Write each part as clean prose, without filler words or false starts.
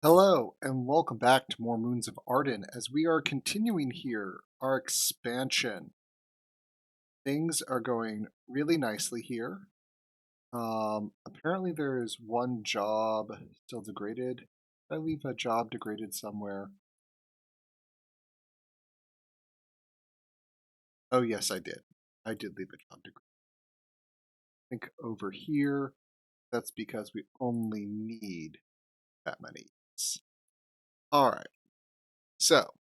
Hello, and welcome back to more Moons of Ardan as we are continuing here our expansion. Things are going really nicely here. Apparently, there is one job still degraded. Did I leave a job degraded somewhere? Oh, yes, I did. I did leave a job degraded. I think over here, that's because we only need that many. All right, so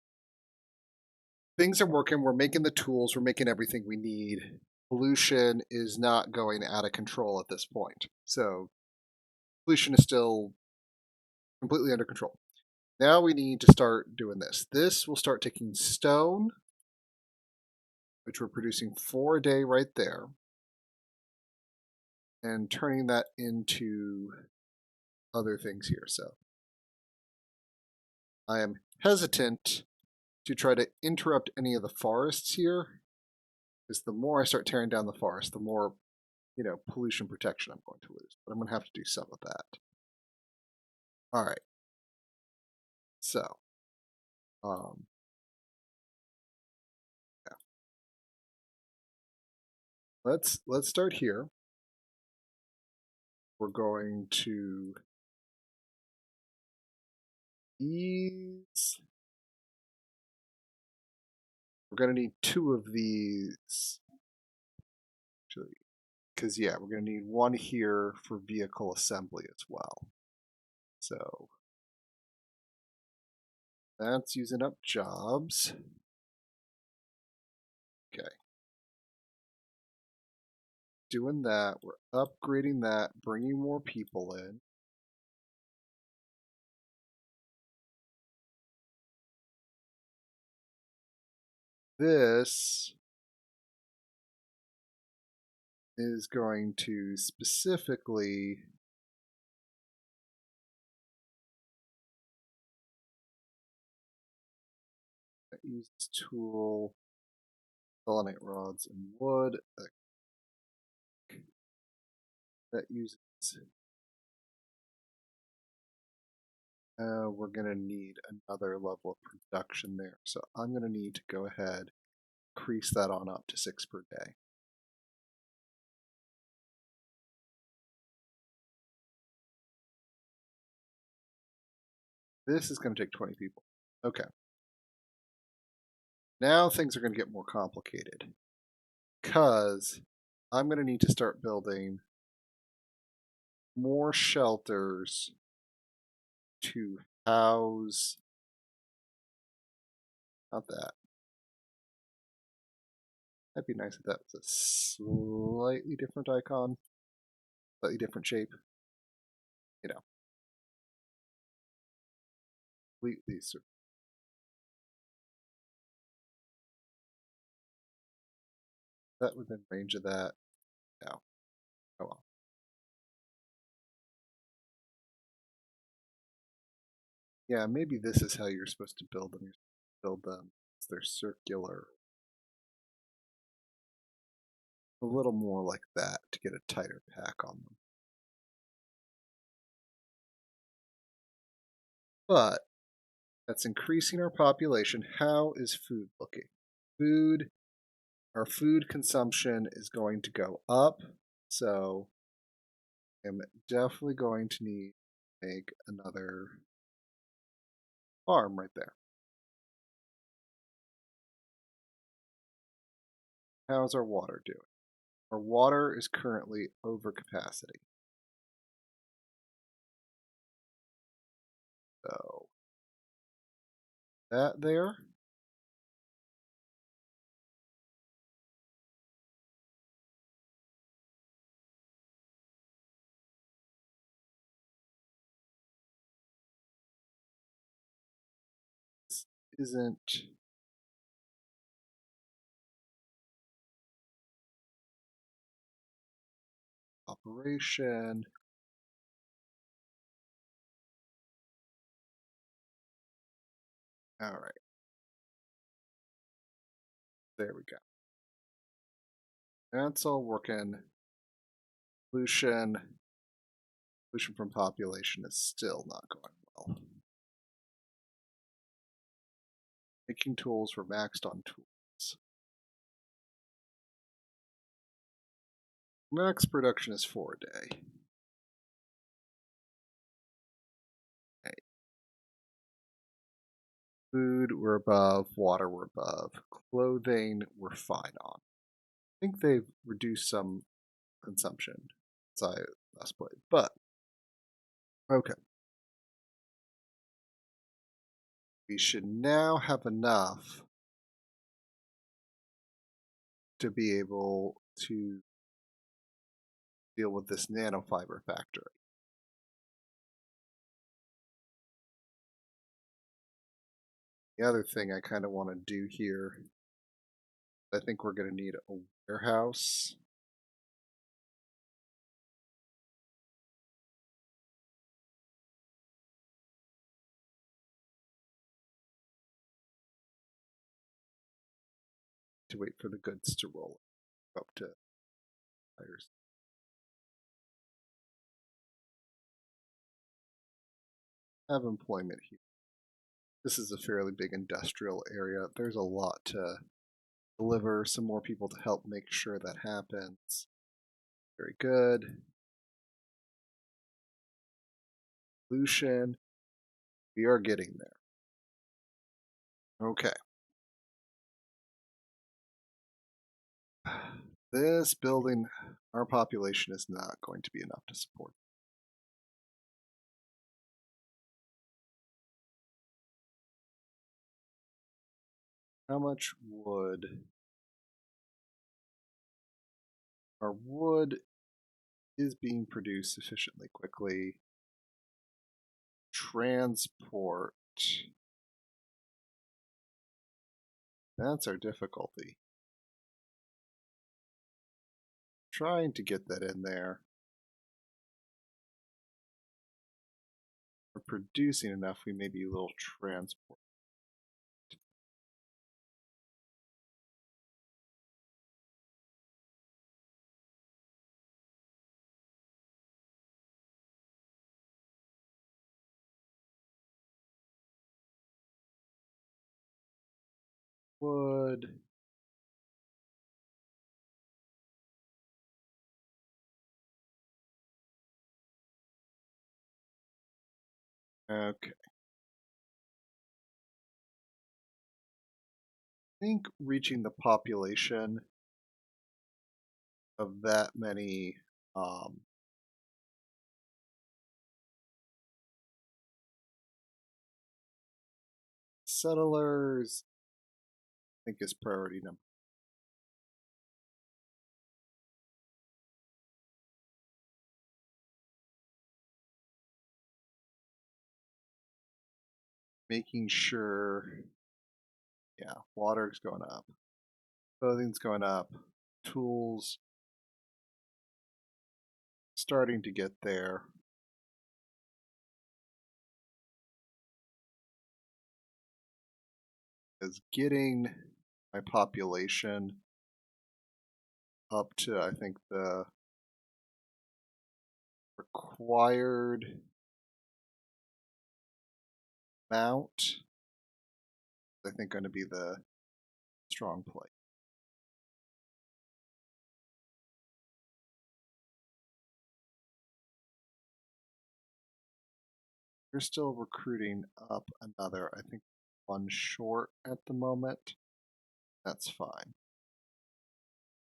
things are working. We're making the tools. We're making everything we need. Pollution is not going out of control at this point. So pollution is still completely under control. Now we need to start doing this. This will start taking stone, which we're producing 4 a day right there, and turning that into other things here. So I am hesitant to try to interrupt any of the forests here, because the more I start tearing down the forest, the more pollution protection I'm going to lose. But I'm going to have to do some of that. All right. So, um, yeah. Let's start here. We're going to these. We're going to need 2 of these, actually, because yeah, we're going to need 1 here for vehicle assembly as well. So that's using up jobs. Okay. Doing that, we're upgrading that, bringing more people in. This is going to specifically use this tool, selenite rods and wood. That uses we're going to need another level of production there. So I'm going to need to go ahead, increase that on up to 6 per day. This is going to take 20 people. Okay. Now things are going to get more complicated, because I'm going to need to start building more shelters to house, not that. That'd be nice if that was a slightly different icon, slightly different shape. You know, completely. That within range of that. No. Oh well. Yeah, maybe this is how you're supposed to build them. You're supposed to build them as they're circular. A little more like that to get a tighter pack on them. But that's increasing our population. How is food looking? Our food consumption is going to go up. So I'm definitely going to need to make another farm right there. How's our water doing? Our water is currently over capacity. So that there. This isn't operation. All right. There we go. That's all working. Pollution from population is still not going well. Making tools were maxed on tools. Max production is 4 a day. Okay. Food we're above, water we're above, clothing we're fine on. I think they've reduced some consumption since I last played, but okay. We should now have enough to be able to deal with this nanofiber factory. The other thing I kind of want to do here, I think we're going to need a warehouse. To wait for the goods to roll up to tires. Have employment here. This is a fairly big industrial area. There's a lot to deliver, some more people to help make sure that happens. Very good. Solution. We are getting there. Okay. This building, our population is not going to be enough to support. How much wood? Our wood is being produced sufficiently quickly. Transport. That's our difficulty. Trying to get that in there. We're producing enough, we may be a little transport. Wood. Okay. I think reaching the population of that many settlers, I think is priority number. Making sure, yeah, water's going up, clothing's going up, tools starting to get there. Is getting my population up to, I think, the required amount, I think, going to be the strong play. We're still recruiting up another, I think, one short at the moment. That's fine.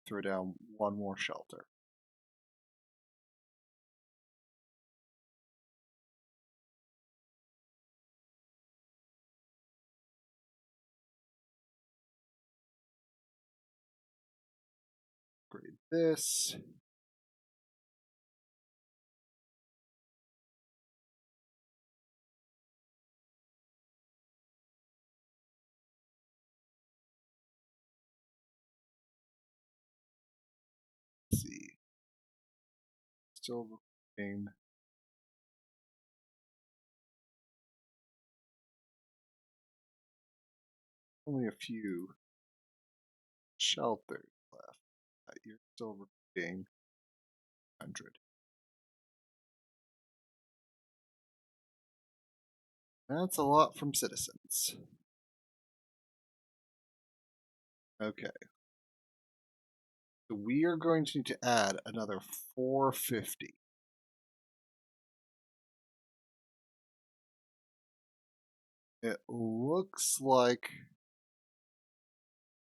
Throw down one more shelter. Upgrade this. Let's see. Still recruiting. Only a few shelters left. You're still recruiting 100. That's a lot from citizens. Okay. So we are going to need to add another 450. It looks like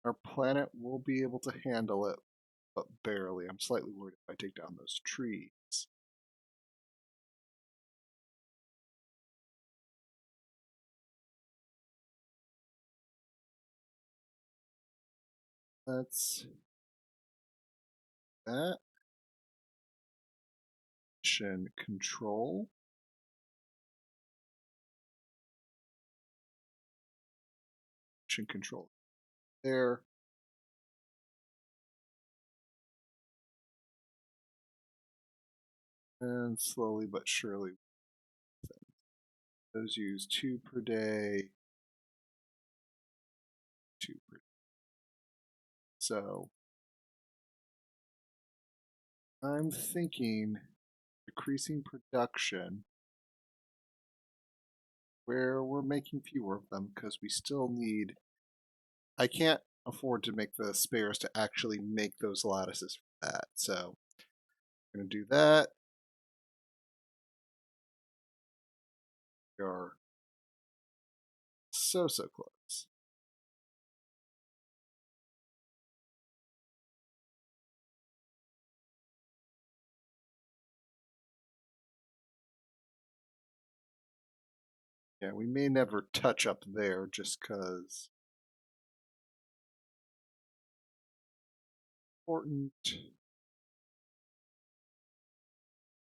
our planet will be able to handle it, but barely. I'm slightly worried if I take down those trees. That's that. Mission control. Mission control. There. And slowly but surely, those use 2 per day. 2 per day. So I'm thinking decreasing production where we're making fewer of them because we still need. I can't afford to make the spares to actually make those lattices for that. So I'm going to do that. We are so close. Yeah, we may never touch up there just because important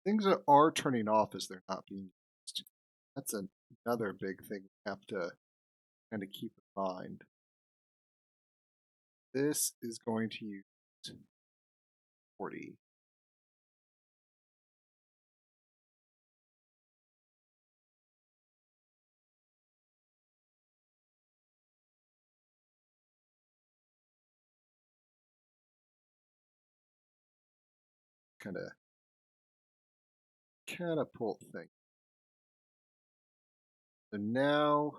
things that are turning off as they're not being used. That's another big thing we have to kind of keep in mind. This is going to use 40. Kind of catapult thing. So now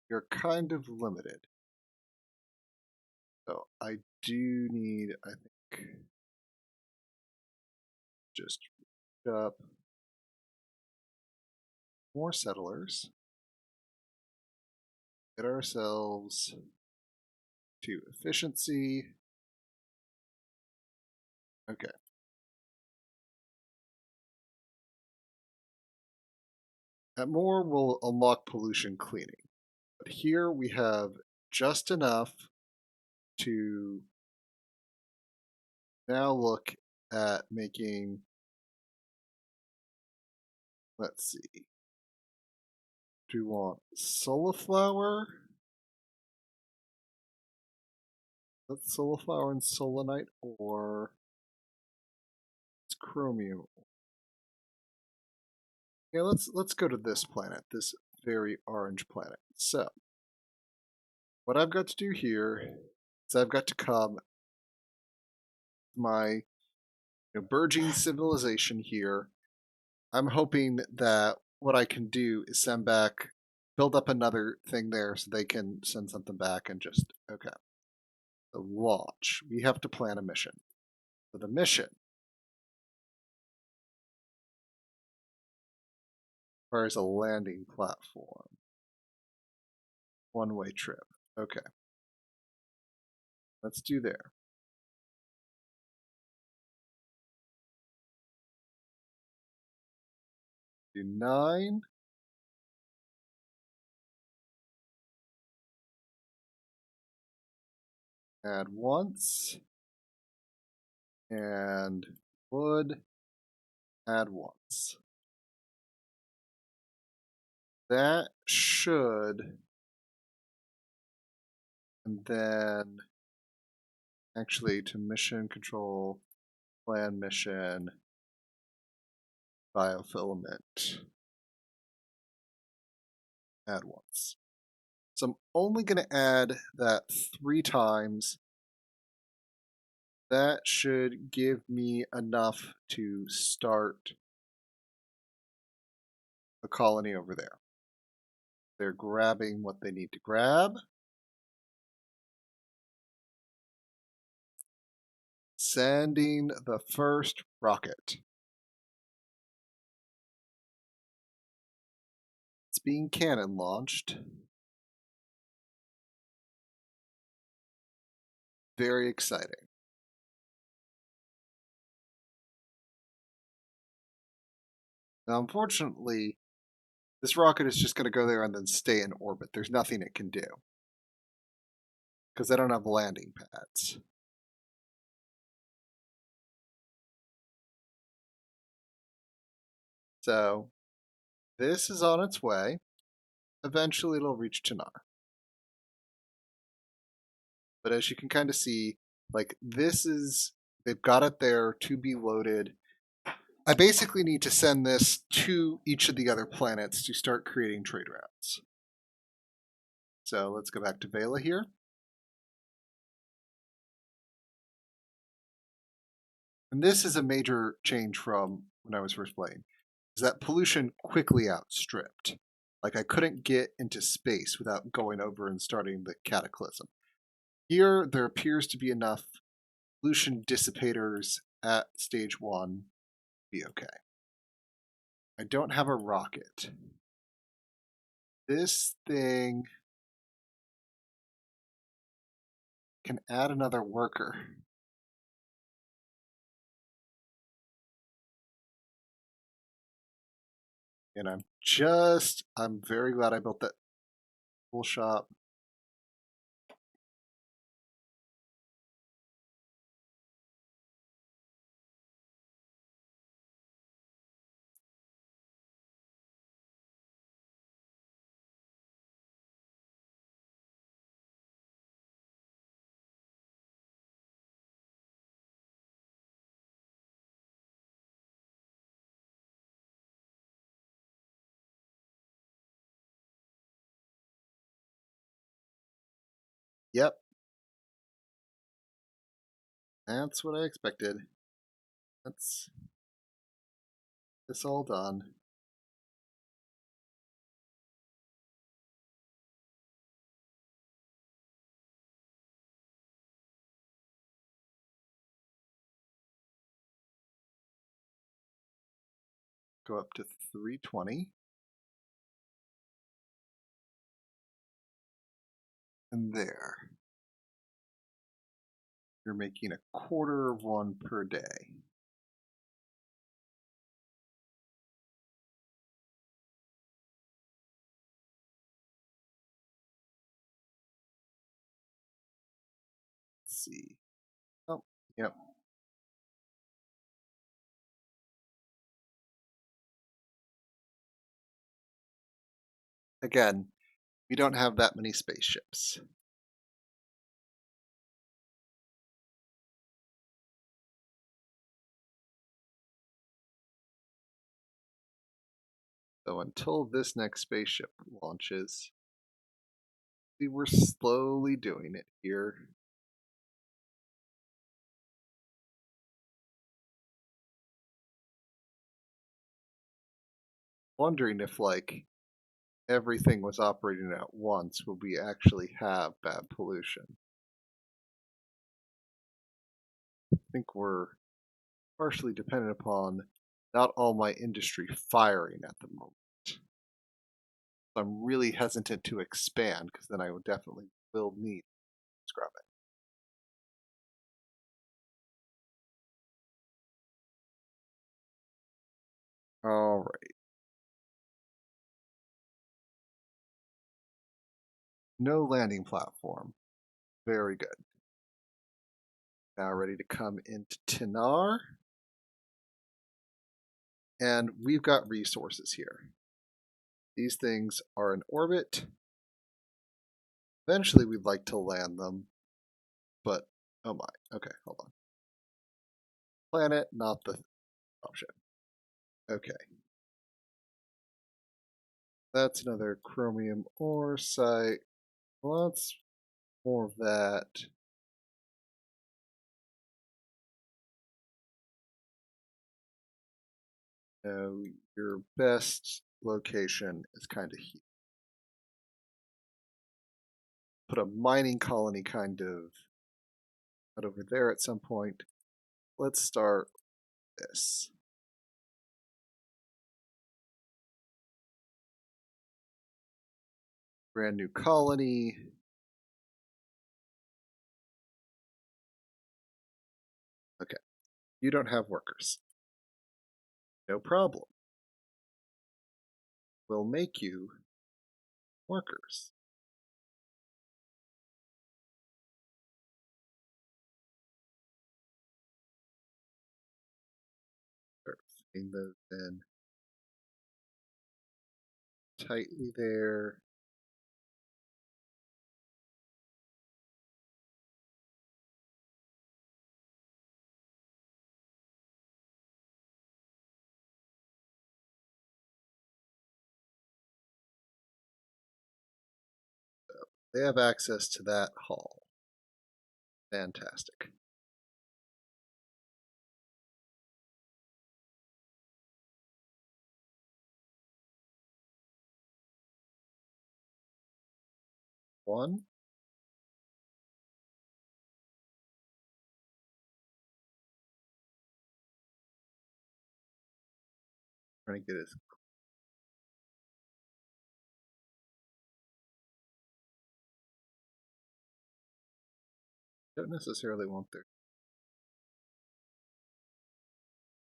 you're kind of limited. So I do need, I think, just up more settlers. Get ourselves to efficiency. Okay. At more, we'll unlock pollution cleaning. But here we have just enough to now look at making, let's see, do we want soliflower? That's soliflower and solanite, or it's chromium. Yeah, let's go to this planet, this very orange planet. So what I've got to do here is I've got to come my burgeoning civilization here. I'm hoping that what I can do is send back, build up another thing there so they can send something back and just, okay. The launch. We have to plan a mission. So the mission requires a landing platform. One-way trip. Okay. Let's do there. Do 9. Add once. And wood. Add once. That should. And then actually to mission control, plan mission, biofilament. Add once. So I'm only going to add that 3 times. That should give me enough to start a colony over there. They're grabbing what they need to grab. Sending the first rocket. It's being cannon launched. Very exciting. Now, unfortunately, this rocket is just going to go there and then stay in orbit. There's nothing it can do because they don't have landing pads. So this is on its way. Eventually, it'll reach Chinar. But as you can kind of see, like they've got it there to be loaded. I basically need to send this to each of the other planets to start creating trade routes. So let's go back to Vela here. And this is a major change from when I was first playing, is that pollution quickly outstripped. Like I couldn't get into space without going over and starting the cataclysm. Here, there appears to be enough pollution dissipators at stage 1 to be okay. I don't have a rocket. This thing can add another worker. And I'm very glad I built that tool shop. Yep, that's what I expected. That's this all done. Go up to 320. And there. You're making a quarter of one per day. Let's see. Oh, yep. Again, we don't have that many spaceships. So until this next spaceship launches, we were slowly doing it here. Wondering if like everything was operating at once, would we actually have bad pollution? I think we're partially dependent upon not all my industry firing at the moment. So I'm really hesitant to expand because then I would definitely will need scrubbing. All right. No landing platform. Very good. Now ready to come into Tinar. And we've got resources here. These things are in orbit. Eventually we'd like to land them. But, oh my. Okay, hold on. Planet, not the option. Okay. That's another chromium ore site. Lots more of that. No, your best location is kind of here. Put a mining colony kind of out over there at some point. let's start this. Brand new colony. Okay, you don't have workers. No problem. We'll make you workers. Start fitting those in tightly there. They have access to that hall. Fantastic. One. Trying to get his. Don't necessarily want their.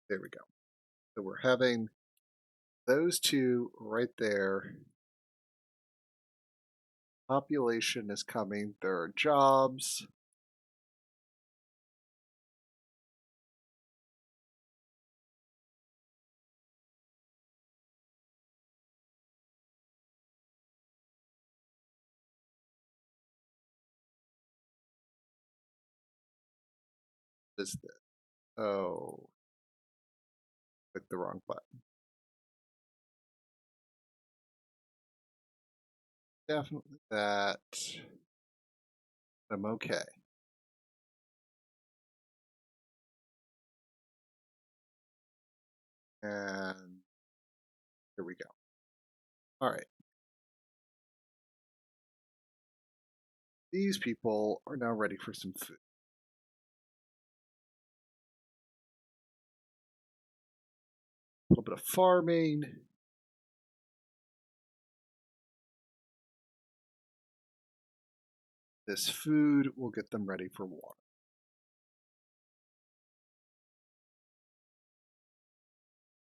There we go. So we're having those two right there. Population is coming. There are jobs. Is this? Oh, clicked the wrong button. Definitely that. I'm okay. And here we go. All right. These people are now ready for some food. A little bit of farming. This food will get them ready for water.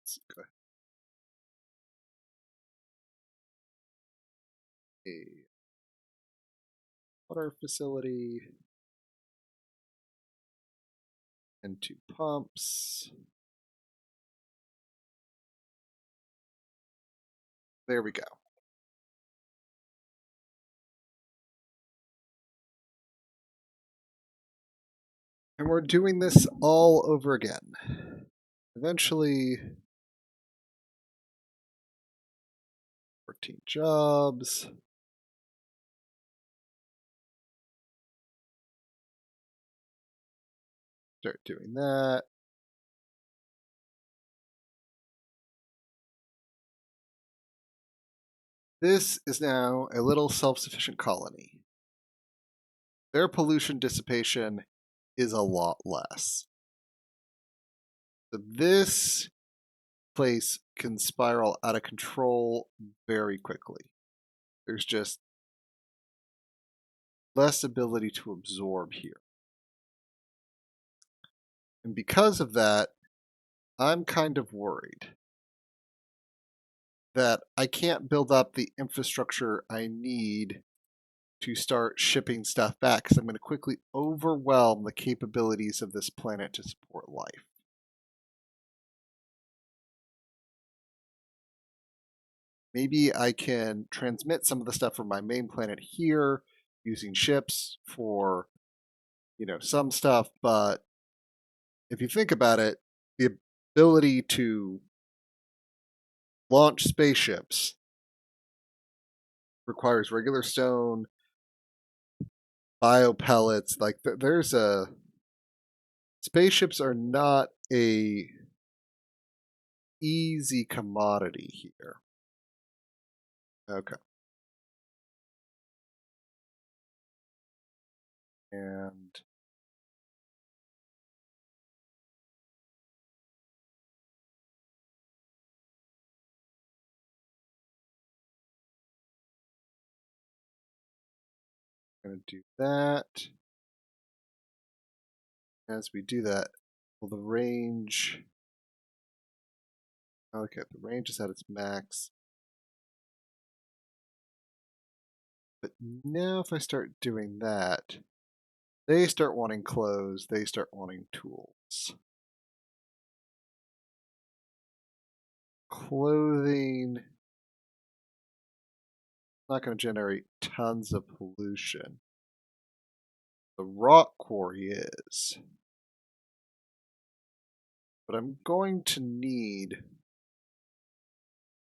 Let's go ahead. A water facility and two pumps. There we go. And we're doing this all over again. Eventually, 14 jobs. Start doing that. This is now a little self-sufficient colony. Their pollution dissipation is a lot less. So this place can spiral out of control very quickly. There's just less ability to absorb here. And because of that, I'm kind of worried that I can't build up the infrastructure I need to start shipping stuff back because I'm going to quickly overwhelm the capabilities of this planet to support life. Maybe I can transmit some of the stuff from my main planet here using ships for, some stuff, but if you think about it, the ability to launch spaceships requires regular stone, bio pellets. Like there's a spaceships are not a easy commodity here. Okay. And going to do that. As we do that, well, the range. Okay, the range is at its max. But now if I start doing that, they start wanting clothes, they start wanting tools. Clothing not going to generate tons of pollution. The rock quarry is. But I'm going to need.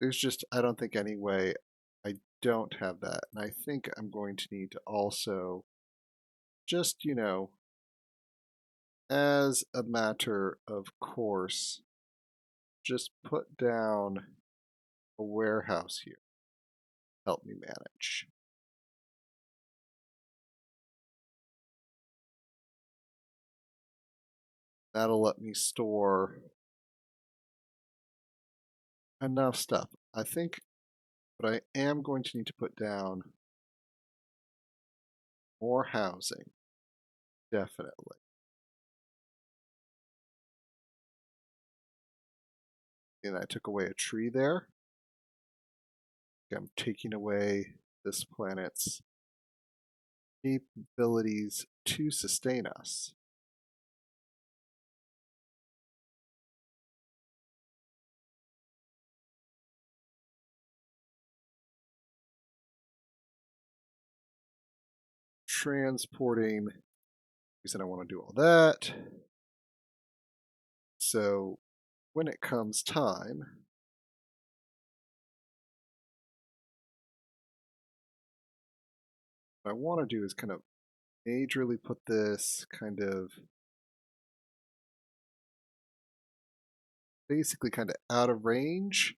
There's just, I don't think any way I don't have that. And I think I'm going to need to also just, as a matter of course, just put down a warehouse here. Help me manage. That'll let me store enough stuff. I think what I am going to need to put down more housing. Definitely. And I took away a tree there. I'm taking away this planet's capabilities to sustain us. Transporting, reason I want to do all that. So when it comes time, what I want to do is kind of majorly put this kind of basically kind of out of range,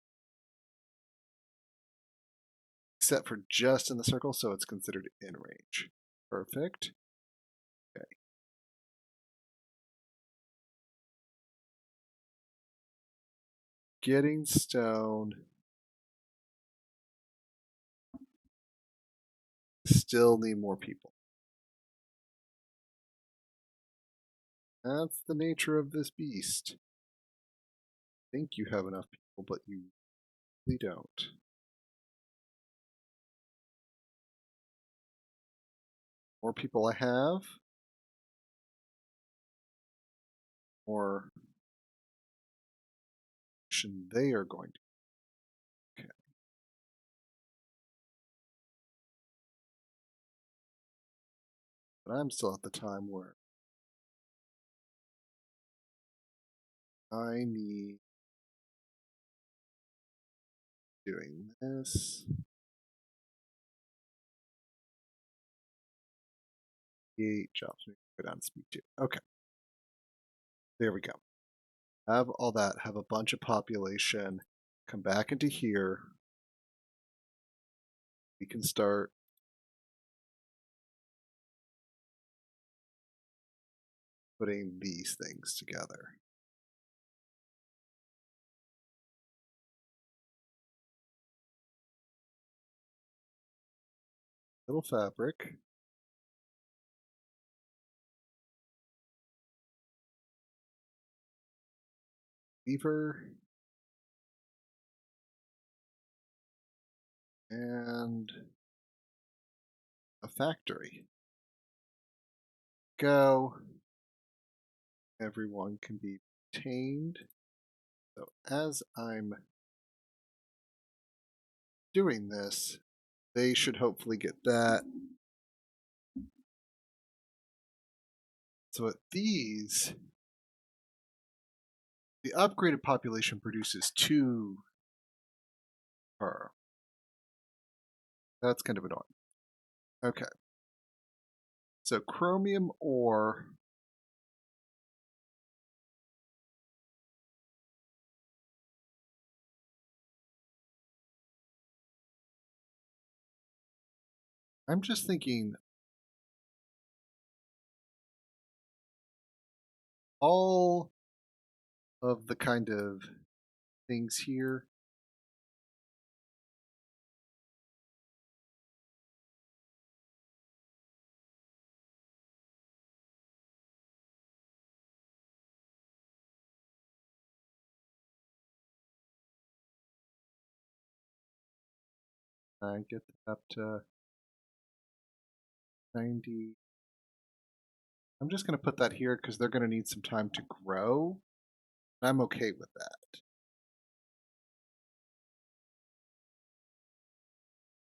except for just in the circle, so it's considered in range. Perfect. Okay. Getting stone. Still need more people. That's the nature of this beast. I think you have enough people, but you really don't. More people I have, more they are going to. Okay. But I'm still at the time where I need doing this. 8 jobs. Go down to speed 2. Okay. There we go. Have all that. Have a bunch of population. Come back into here. We can start putting these things together. Little fabric. Weaver. And a factory. Go. Everyone can be retained. So as I'm doing this, they should hopefully get that. So at these, the upgraded population produces 2 per. That's kind of annoying. Okay. So chromium ore. I'm just thinking all of the kind of things here. I get that up to 90. I'm just going to put that here because they're going to need some time to grow. I'm okay with that.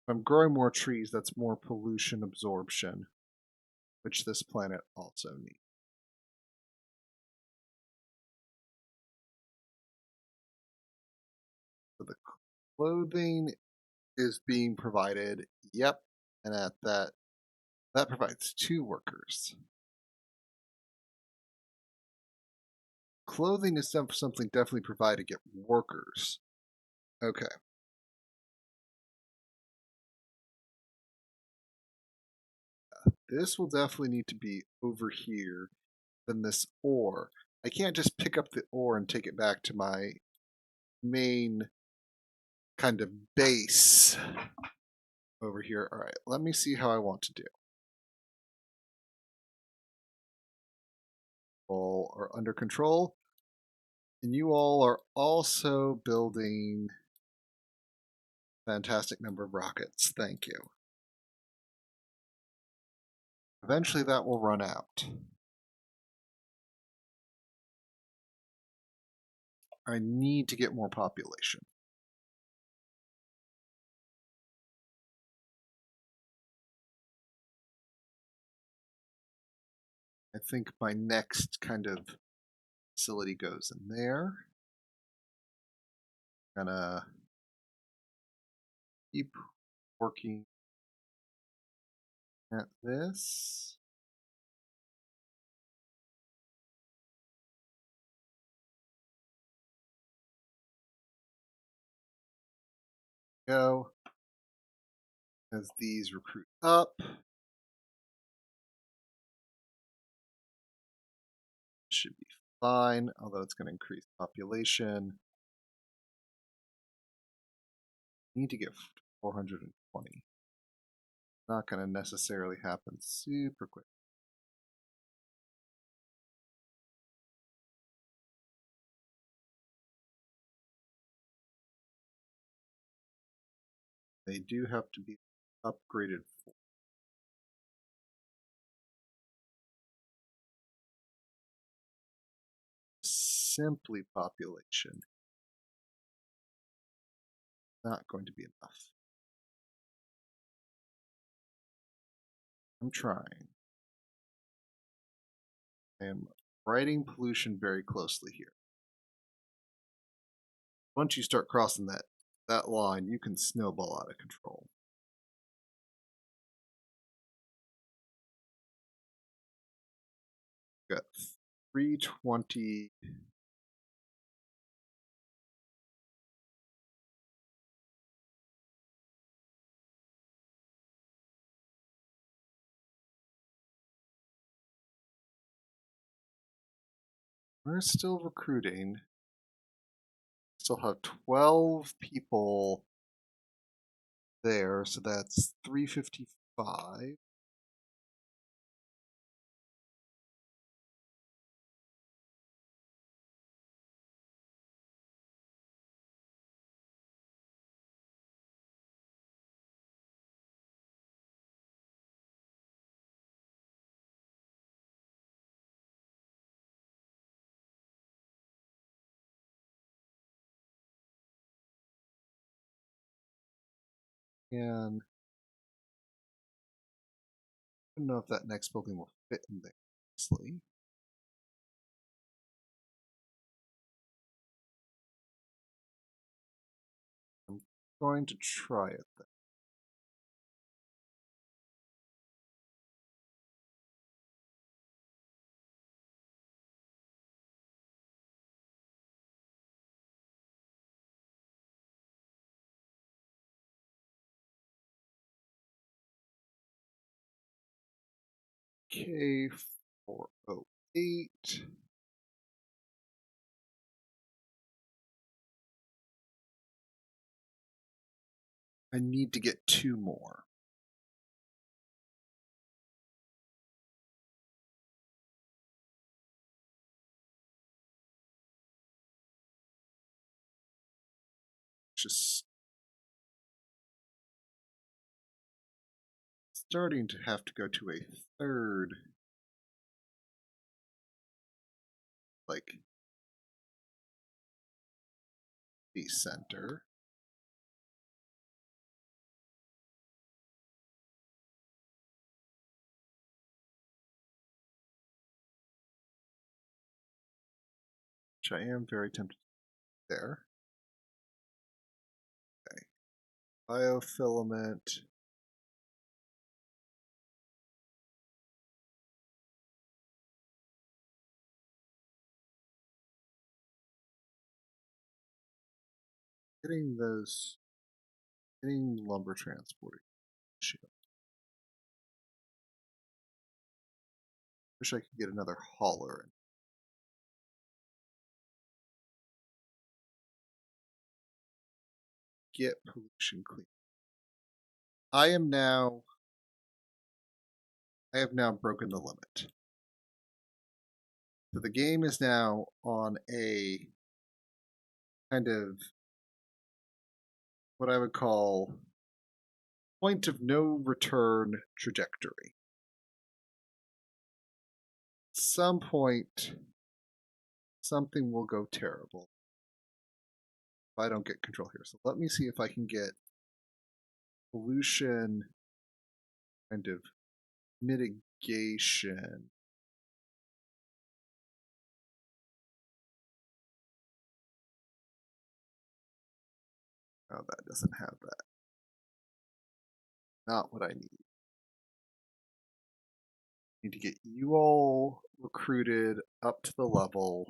If I'm growing more trees, that's more pollution absorption, which this planet also needs. So the clothing is being provided. Yep. And at that provides 2 workers. Clothing is something definitely provided to get workers. Okay. This will definitely need to be over here than this ore. I can't just pick up the ore and take it back to my main kind of base over here. All right, let me see how I want to do. All are under control. And you all are also building a fantastic number of rockets. Thank you. Eventually that will run out. I need to get more population. I think my next kind of facility goes in there. Gonna keep working at this. Go. As these recruit up. Should be fine, although it's going to increase population. Need to get 420. Not going to necessarily happen super quick. They do have to be upgraded for. Simply population. Not going to be enough. I'm trying. I am writing pollution very closely here. Once you start crossing that line, you can snowball out of control. Got 320. We're still recruiting. Still have 12 people there, so that's 355. And I don't know if that next building will fit in there nicely. I'm going to try it then. K408. I need to get 2 more. Just starting to have to go to a third, like, the center. Which I am very tempted there. Okay. Biofilament. Getting lumber transporting. Shit. Wish I could get another hauler. Get pollution clean. I have now broken the limit. So the game is now on a kind of what I would call point of no return trajectory. At some point, something will go terrible if I don't get control here. So let me see if I can get pollution kind of mitigation. Oh, that doesn't have that. Not what I need. I need to get you all recruited up to the level.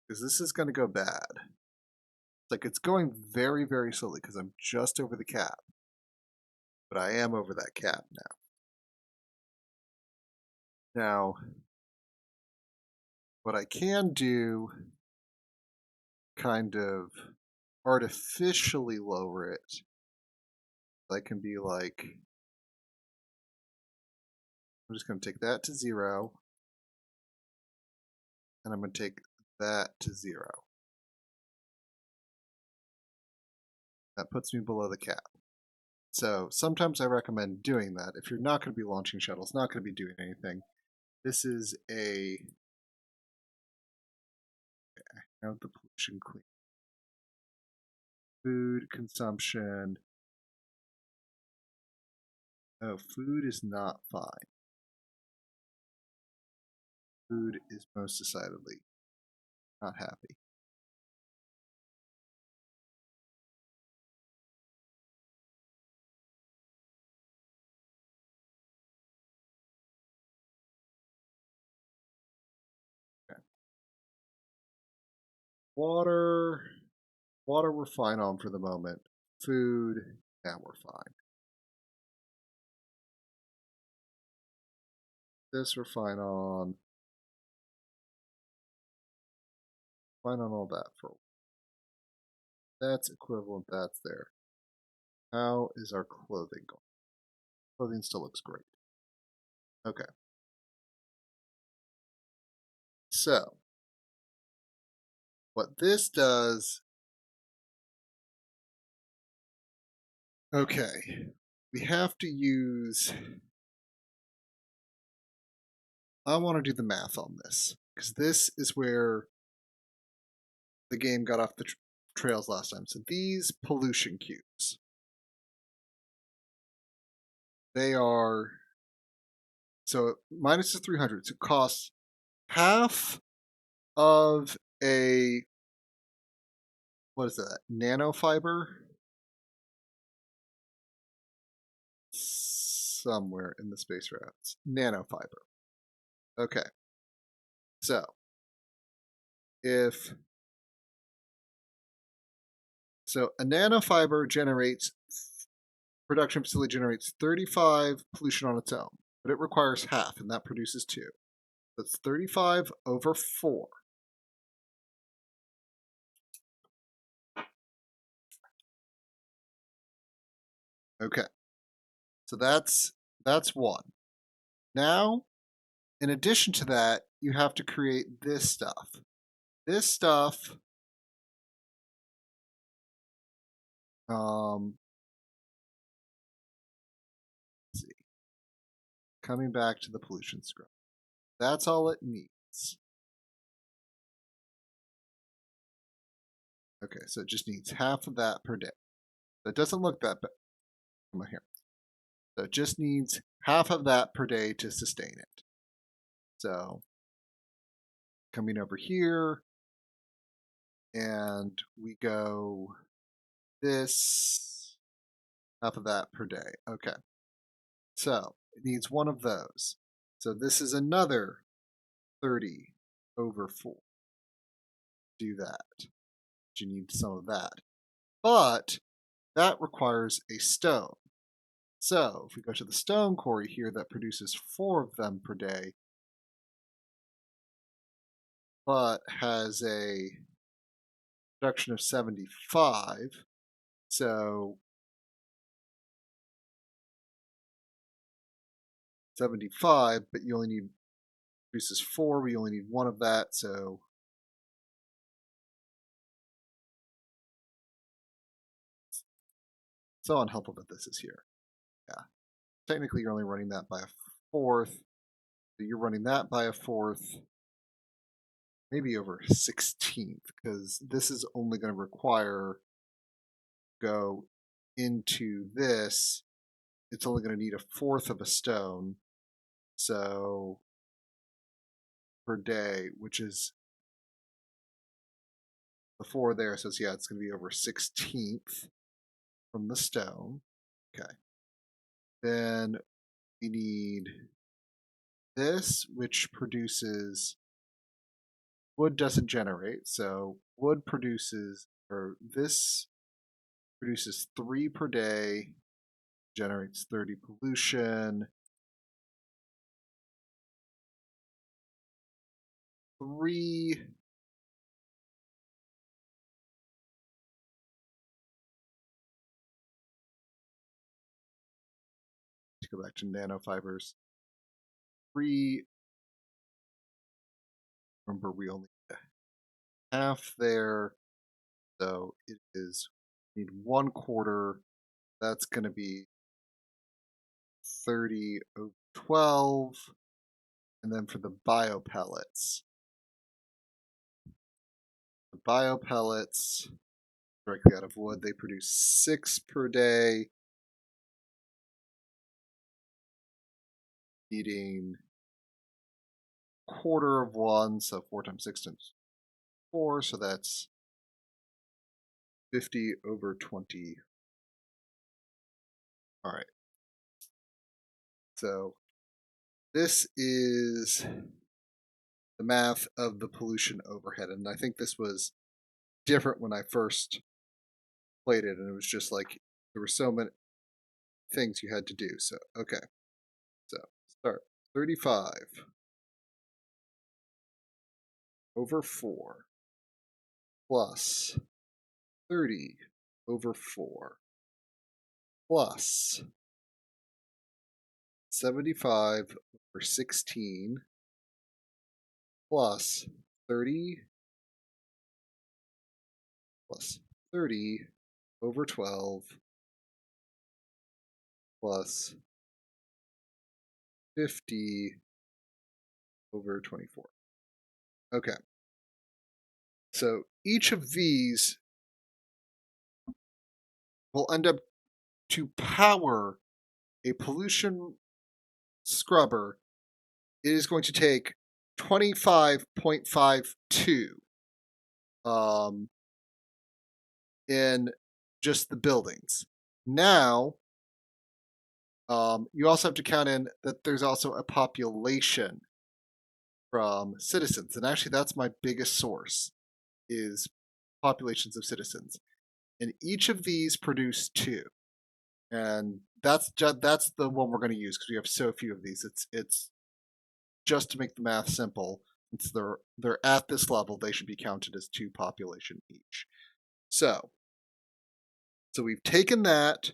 Because this is going to go bad. It's like it's going very, very slowly because I'm just over the cap. But I am over that cap now. Now, what I can do, kind of artificially lower it, I can be like, I'm just going to take that to 0, and I'm going to take that to 0. That puts me below the cap. So sometimes I recommend doing that. If you're not going to be launching shuttles, not going to be doing anything, this is a... Okay, now the pollution clean. Food consumption. Oh, food is not fine. Food is most decidedly not happy. Okay. Water we're fine on for the moment. Food, yeah, we're fine. This we're fine on. Fine on all that for. That's equivalent, that's there. How is our clothing going? Clothing still looks great. Okay. So, what this does... Okay. We have to use... I want to do the math on this, because this is where the game got off the trails last time. So these pollution cubes, they are... So minus the 300, so it costs half of a... What is that? Nanofiber? Somewhere in the space routes. Nanofiber. Okay. So, if... So a nanofiber generates... Production facility generates 35 pollution on its own, but it requires half, and that produces 2. That's 35 over 4. Okay. So that's 1. Now, in addition to that, you have to create this stuff. This stuff – coming back to the pollution scrub. That's all it needs. Okay, so it just needs half of that per day. So it doesn't look that bad. Come on here. So it just needs half of that per day to sustain it. So coming over here, and we go this, half of that per day. Okay. So it needs one of those. So this is another 30 over 4. Do that. You need some of that. But that requires a stone. So if we go to the stone quarry here that produces 4 of them per day, but has a production of 75, so 75, but you only need, produces 4, we only need 1 of that, so so unhelpful that this is here. Yeah. Technically you're only running that by a fourth. So you're running that by a fourth, maybe over 16th, because this is only going to require go into this. It's only going to need a fourth of a stone. So per day, which is the 4 there. So yeah, it's going to be over 16th from the stone. Okay. Then we need this, which produces wood doesn't generate. So wood produces, or this produces 3 per day, generates 30 pollution. 3 to go back to nanofibers. 3, remember we only need half there, so it is, we need 1/4. That's going to be 30 over 12. And then for the biopellets, directly out of wood, they produce 6 per day, needing 1/4 of 1, so 4 times 6 times 4, so that's 50 over 20. All right. So this is the math of the pollution overhead, and I think this was different when I first played it, and it was just like there were so many things you had to do. So okay, so start 35 over 4 plus 30 over 4 plus 75 over 16 plus 30 plus 30 over 12 plus 50 over 24. Okay. So each of these will end up to power a pollution scrubber. It is going to take 25.52 in just the buildings. Now, you also have to count in that there's also a population from citizens, and actually that's my biggest source, is populations of citizens, and each of these produce 2, and that's the one we're going to use because we have so few of these. It's just to make the math simple. Since they're at this level, they should be counted as 2 population each. So we've taken that,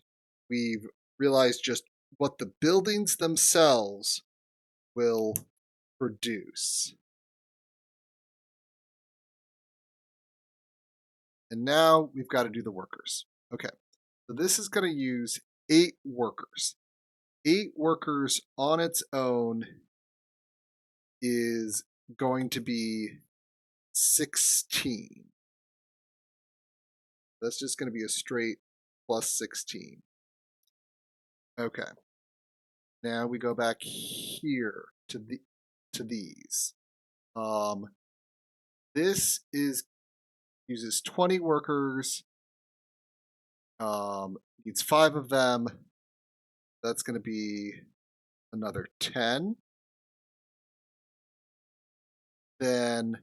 we've realized just what the buildings themselves will produce. And now we've got to do the workers. Okay, so this is going to use 8 workers. 8 workers on its own is going to be 16. That's just going to be a straight plus 16. Okay. Now we go back here to these. This uses 20 workers. Needs 5 of them. That's going to be another 10. Then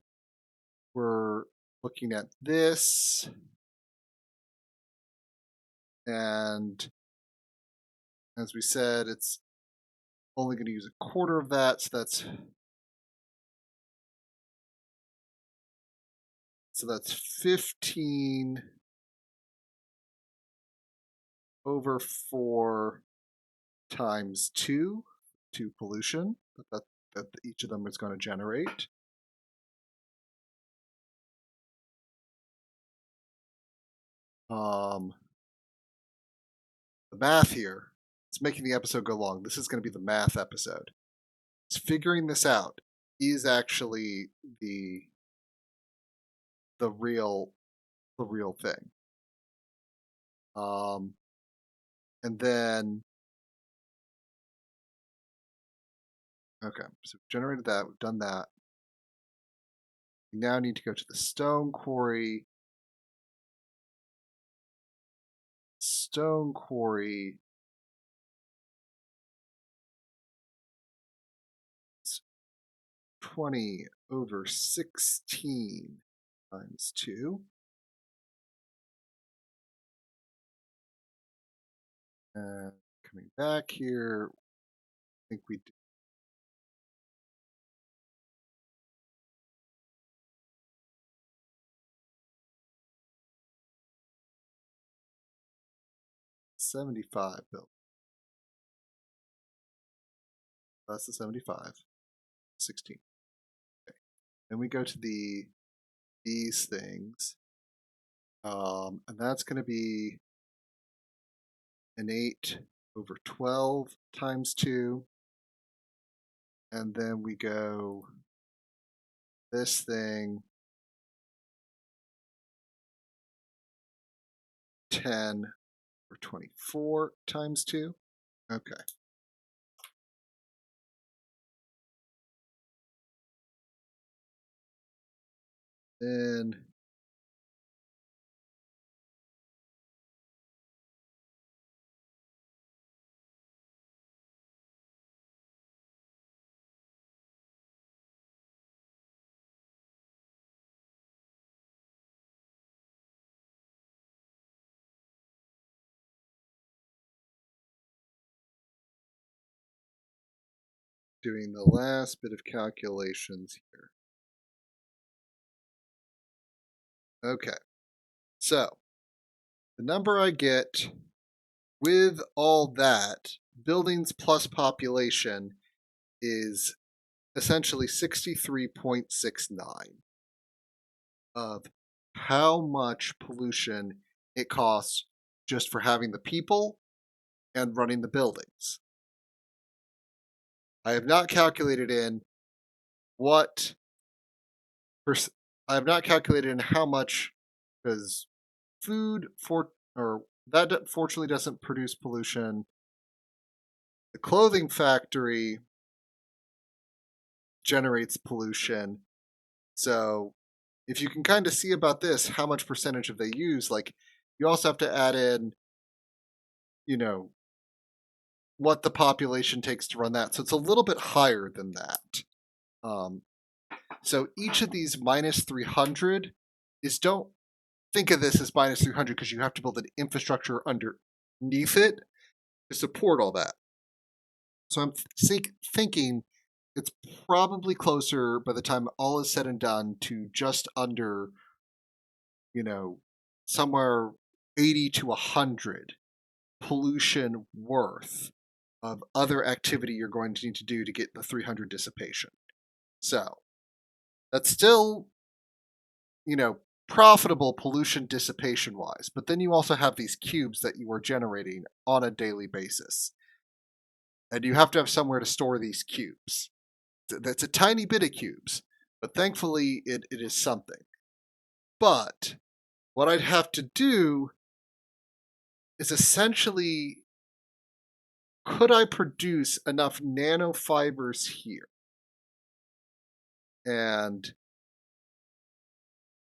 we're looking at this, and as we said, it's only going to use a quarter of that, so that's 15 over 4 times 2 pollution that each of them is going to generate. The math here, it's making the episode go long. This is going to be the math episode. It's figuring this out is actually the real thing. And then okay, so we've generated that, we've done that. We now need to go to the stone quarry. Stone quarry 20 over 16 times 2. And coming back here, I think we did 75 built. That's the 75. 16. Okay. Then we go to these things. And that's going to be an 8 over 12 times 2. And then we go this thing 10 over 24 times 2. Okay. Then doing the last bit of calculations here. Okay, so the number I get with all that, buildings plus population, is essentially 63.69 of how much pollution it costs just for having the people and running the buildings. I have not calculated in what I have not calculated in how much, because food that fortunately doesn't produce pollution. The clothing factory generates pollution. So if you can kind of see about this, how much percentage of they use, like you also have to add in, what the population takes to run that. So it's a little bit higher than that. So each of these minus 300 don't think of this as minus 300 because you have to build an infrastructure underneath it to support all that. So I'm thinking it's probably closer by the time all is said and done to just under, somewhere 80 to 100 pollution worth of other activity you're going to need to do to get the 300 dissipation. So that's still, profitable pollution dissipation wise, but then you also have these cubes that you are generating on a daily basis. And you have to have somewhere to store these cubes. That's a tiny bit of cubes, but thankfully it is something. But what I'd have to do is essentially, could I produce enough nanofibers here? And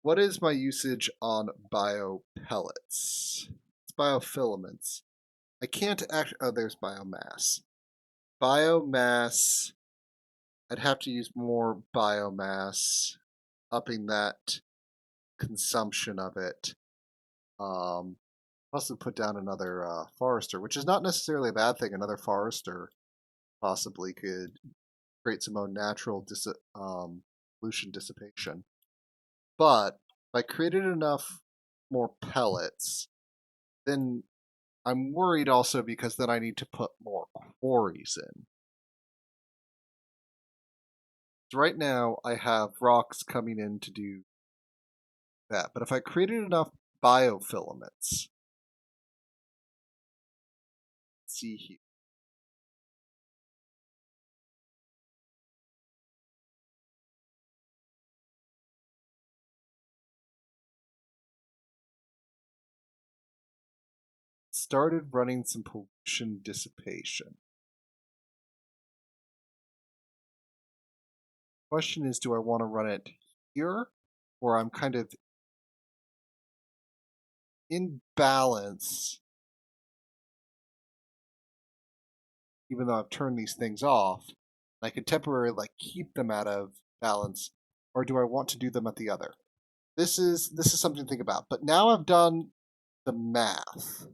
what is my usage on bio pellets? It's biofilaments. I can't actually, oh, there's biomass. Biomass, I'd have to use more biomass, upping that consumption of it. Also put down another forester, which is not necessarily a bad thing. Another forester possibly could create some own natural pollution dissipation. But if I created enough more pellets, then I'm worried also because then I need to put more quarries in. So right now I have rocks coming in to do that. But if I created enough biofilaments, let's see here. Started running some pollution dissipation. Question is, do I want to run it here, or I'm kind of in balance, even though I've turned these things off? I could temporarily keep them out of balance, or do I want to do them at the other? This is something to think about. But now I've done the math.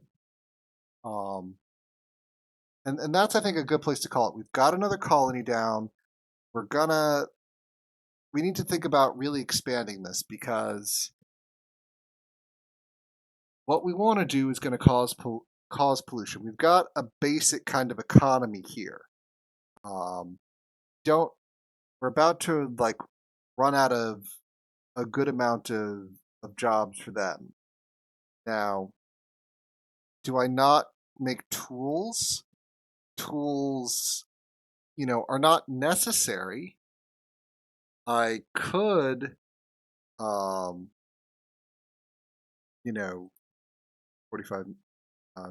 And that's, I think, a good place to call it. We've got another colony down. We need to think about really expanding this, because what we want to do is going to cause pollution. We've got a basic kind of economy here. We're about to run out of a good amount of jobs for them. Now, do I not make tools? Tools, are not necessary. I could, 45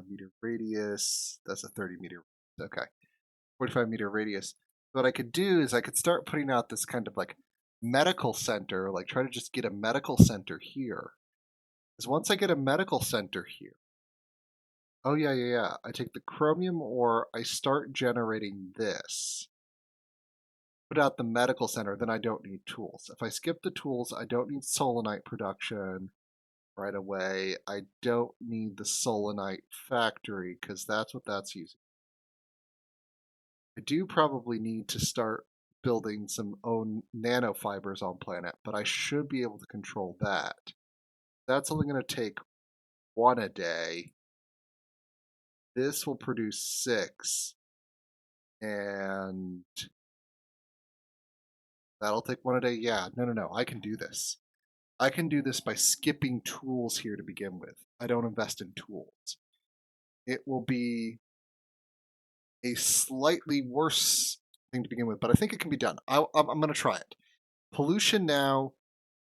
meter radius. That's a 30-meter. Okay, 45-meter radius. What I could do is I could start putting out this kind of medical center, try to just get a medical center here. Because once I get a medical center here, oh yeah, I take the chromium ore, I start generating this. Put out the medical center, then I don't need tools. If I skip the tools, I don't need solanite production right away. I don't need the solanite factory, because that's what that's using. I do probably need to start building some own nanofibers on planet, but I should be able to control that. That's only going to take 1 a day. This will produce 6, and that'll take 1 a day. Yeah, no, I can do this. I can do this by skipping tools here to begin with. I don't invest in tools. It will be a slightly worse thing to begin with, but I think it can be done. I'm going to try it. Pollution now,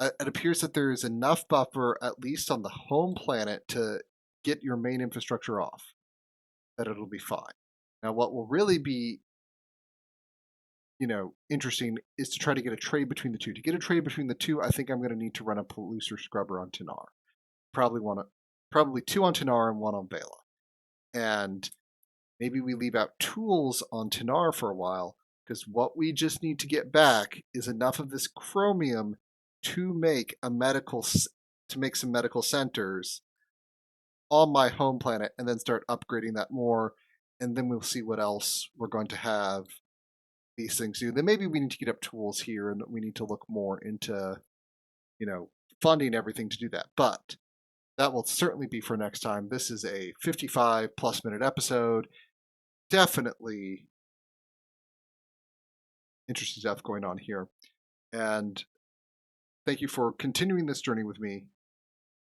it appears that there is enough buffer, at least on the home planet, to get your main infrastructure off, that it'll be fine. Now, what will really be, interesting is to try to get a trade between the two. To get a trade between the two, I think I'm going to need to run a pollucer scrubber on Tanar. Probably 2 on Tanar and 1 on Bela. And maybe we leave out tools on Tanar for a while, because what we just need to get back is enough of this chromium to make some medical centers on my home planet, and then start upgrading that more, and then we'll see what else we're going to have these things do. Then maybe we need to get up tools here, and we need to look more into, funding everything to do that. But that will certainly be for next time. This is a 55+ minute episode. Definitely interesting stuff going on here. And thank you for continuing this journey with me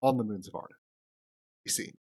on the moons of Ardan. Be seen.